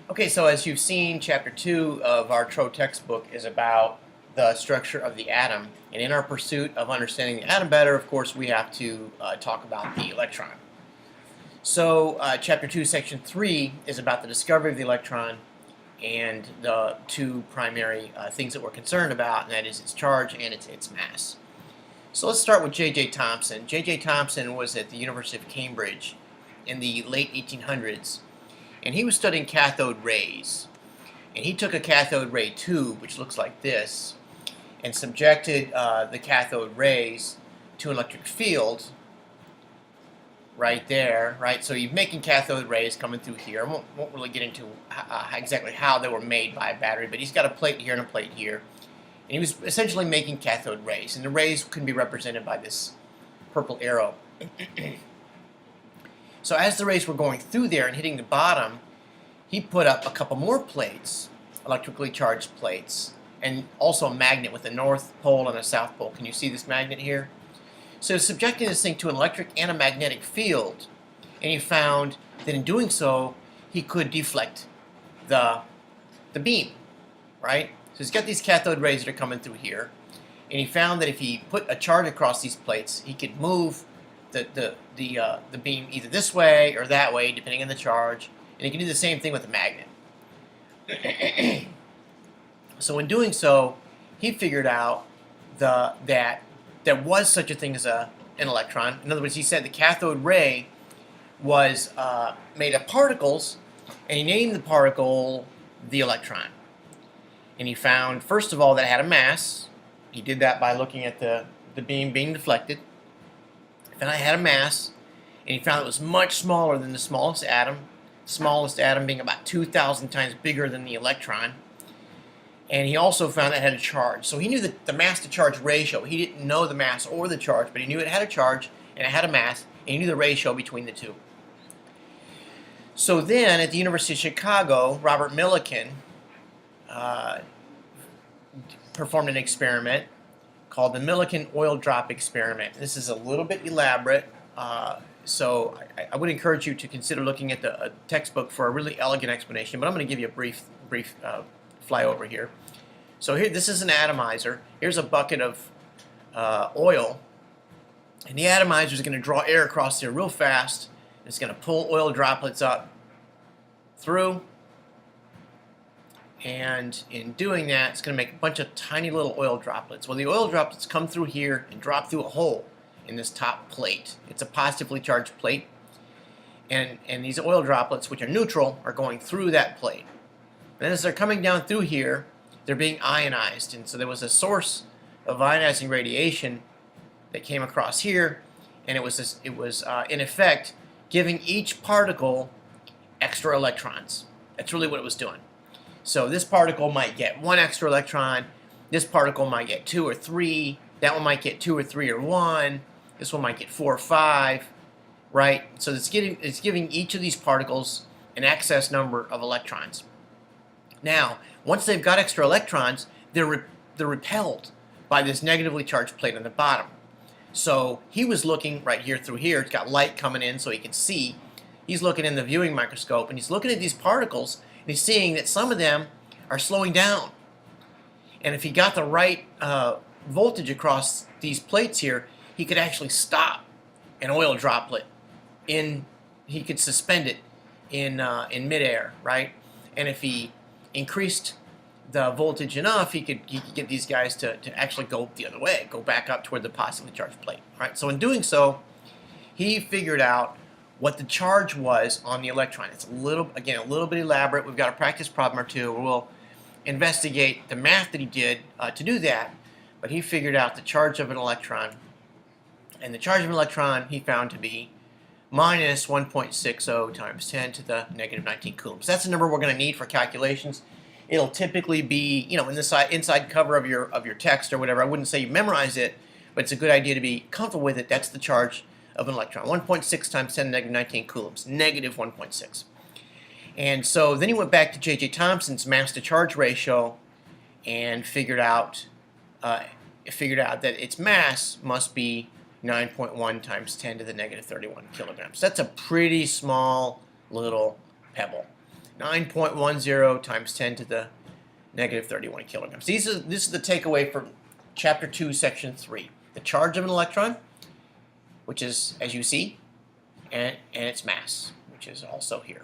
Okay, so as you've seen, Chapter 2 of our TRO textbook is about the structure of the atom. And in our pursuit of understanding the atom better, of course, we have to talk about the electron. So Chapter 2, Section 3 is about the discovery of the electron and the two primary things that we're concerned about, and that is its charge and its mass. So let's start with J.J. Thomson. J.J. Thomson was at the University of Cambridge in the late 1800s, and he was studying cathode rays. And he took a cathode ray tube, which looks like this, and subjected the cathode rays to an electric field right there, right? So you're making cathode rays coming through here. I won't really get into exactly how they were made by a battery, but he's got a plate here and a plate here. And he was essentially making cathode rays, and the rays can be represented by this purple arrow. So as the rays were going through there and hitting the bottom, he put up a couple more plates, electrically charged plates, and also a magnet with a north pole and a south pole. Can you see this magnet here? So subjecting this thing to an electric and a magnetic field, and he found that in doing so, he could deflect the beam, right? So he's got these cathode rays that are coming through here, and he found that if he put a charge across these plates, he could move the beam either this way or that way, depending on the charge, and he can do the same thing with the magnet. So in doing so, he figured out that there was such a thing as an electron. In other words, he said the cathode ray was made of particles, and he named the particle the electron. And he found, first of all, that it had a mass. He did that by looking at the beam being deflected. Then it had a mass, and he found it was much smaller than the smallest atom being about 2,000 times bigger than the electron. And he also found that it had a charge. So he knew the mass-to-charge ratio. He didn't know the mass or the charge, but he knew it had a charge and it had a mass, and he knew the ratio between the two. So then, at the University of Chicago, Robert Millikan performed an experiment called the Millikan oil drop experiment. This is a little bit elaborate, so I would encourage you to consider looking at the textbook for a really elegant explanation, but I'm going to give you a brief flyover here. So here, this is an atomizer. Here's a bucket of oil, and the atomizer is going to draw air across there real fast. It's going to pull oil droplets up through, and in doing that, it's going to make a bunch of tiny little oil droplets. Well, the oil droplets come through here and drop through a hole in this top plate. It's a positively charged plate, and these oil droplets, which are neutral, are going through that plate. And as they're coming down through here, they're being ionized, and so there was a source of ionizing radiation that came across here, and it was in effect giving each particle extra electrons. That's really what it was doing. So this particle might get one extra electron, this particle might get 2 or 3, that one might get 2 or 3 or 1, this one might get 4 or 5, right? So it's giving each of these particles an excess number of electrons. Now, once they've got extra electrons, they're repelled by this negatively charged plate on the bottom. So he was looking right here through here. It's got light coming in so he can see. He's looking in the viewing microscope, and he's looking at these particles, and he's seeing that some of them are slowing down. And if he got the right voltage across these plates here, he could actually stop an oil droplet. He could suspend it in midair, right? And if he increased the voltage enough, he could get these guys to actually go the other way, go back up toward the positively charged plate, right? So in doing so, he figured out what the charge was on the electron. It's a little bit elaborate. We've got a practice problem or two where we'll investigate the math that he did to do that, but he figured out the charge of an electron, and the charge of an electron he found to be minus 1.60 times 10 to the negative 19 coulombs. That's the number we're going to need for calculations. It'll typically be, in the inside cover of your text or whatever. I wouldn't say you memorize it, but it's a good idea to be comfortable with it. That's the charge of an electron. 1.6 times 10 to the negative 19 coulombs, negative 1.6. And so then he went back to J.J. Thomson's mass-to-charge ratio and figured out that its mass must be 9.1 times 10 to the negative 31 kilograms. That's a pretty small little pebble. 9.10 times 10 to the negative 31 kilograms. This is the takeaway from Chapter 2, Section 3. The charge of an electron, which is, as you see, and its mass, which is also here.